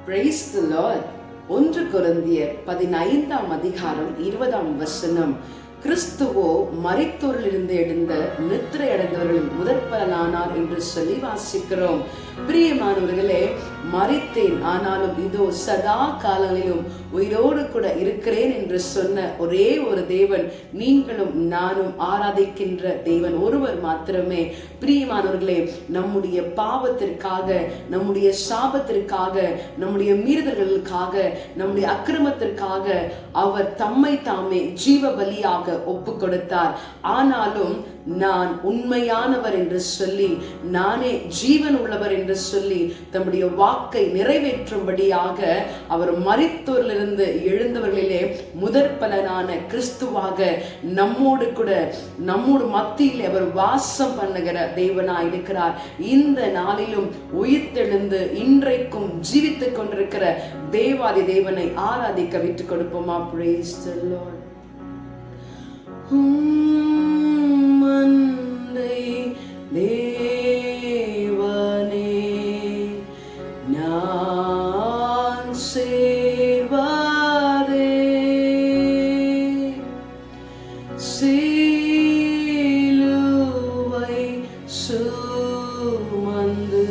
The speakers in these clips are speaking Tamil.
Praise the Lord. 1 கொரிந்தியர் 15ஆம் அதிகாரம் 20ஆம் வசனம். கிறிஸ்துவோ மரித்தோரிலிருந்து எழுந்த நித்திரை அடைந்தவர்களின் முதற்பலனானார் என்று சொல்லி வாசிக்கிறோம். பிரியமானவர்களே, மரித்தேன், ஆனாலும் இதோ சதா காலங்களிலும் உயிரோடு கூட இருக்கிறேன் என்று சொன்ன ஒரே ஒரு தேவன், நீங்களும் நானும் ஆராதிக்கின்ற தேவன் ஒருவர் மாத்திரமே. பிரியமானவர்களே, நம்முடைய பாவத்திற்காக, நம்முடைய சாபத்திற்காக, நம்முடைய மீறுதல்களுக்காக, நம்முடைய அக்கிரமத்திற்காக அவர் தம்மை தாமே ஜீவ பலியாக ஒப்பு கொடுத்தார். ஆனாலும் நான் உண்மையானவர் என்று சொல்லி, நானே ஜீவன் உள்ளவர் என்று சொல்லி தம்முடைய வாக்கை நிறைவேற்றும்படியாக அவர் மரித்தோரிலிருந்து எழுந்தவர்களிலே முதற்பலனான கிறிஸ்துவாக நம்மோடு மத்தியில் அவர் வாசம் பண்ணுகிற தேவனாய் இருக்கிறார். இந்த நாளிலும் உயிர்த்தெழுந்து இன்றைக்கும் ஜீவித்துக் கொண்டிருக்கிற தேவாதி தேவனை ஆராதிக்க விட்டுக் கொடுப்போமா? Praise the Lord. மன்னை தேவனே நான் சேர்வதே சிலுவை சுமந்து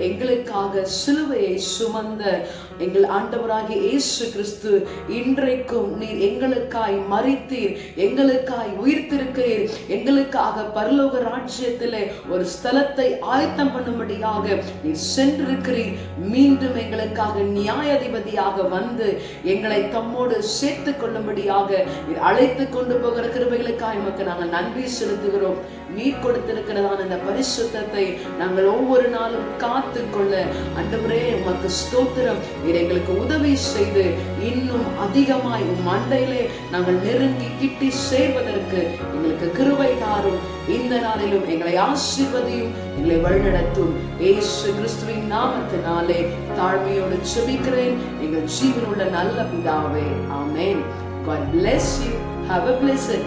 எங்களுக்காக சிலுவையை சுமந்த எங்கள் ஆண்டவராகிய இயேசு கிறிஸ்து, இன்றைக்கும் நீர் எங்களுக்காய் மரித்தீர், எங்களுக்காய் உயிர்த்திருக்கிறீர், எங்களுக்காக பரலோக ராஜ்யத்திலே ஒரு ஸ்தலத்தை ஆயத்தம் பண்ணும்படியாக நீர் சென்றிருக்கிறீர். மீண்டும் எங்களுக்காக நியாயாதிபதியாக வந்து எங்களை தம்மோடு சேர்த்து கொள்ளும்படியாக நீர் அழைத்து கொண்டு போகிற கிருபைகளுக்காக எமக்கு நாங்கள் நன்றி செலுத்துகிறோம். நீர் கொடுத்திருக்கிறதான இந்த பரிசுத்தத்தை நாங்கள் ஒவ்வொரு நாளும் காத்து கொள்ள ஆண்டவரே உமக்கு ஸ்தோத்திரம். நீர் எங்களுக்கு உதவி செய்து இன்னும் அதிகமாய் உம் மண்டையிலே நாங்கள் நெருங்கி கிட்டி சேர்வதற்கு எங்களுக்கு கிருபை தாரும். இந்த நாளிலும் எங்களை ஆசீர்வதியும், எங்களை வழிநடத்தும். இயேசு கிறிஸ்துவின் நாமத்தினாலே தாழ்மையோடு ஜெபிக்கிறேன் எங்கள் ஜீவனுள்ள நல்ல பிதாவே. ஆமென். God bless you. Have a blessed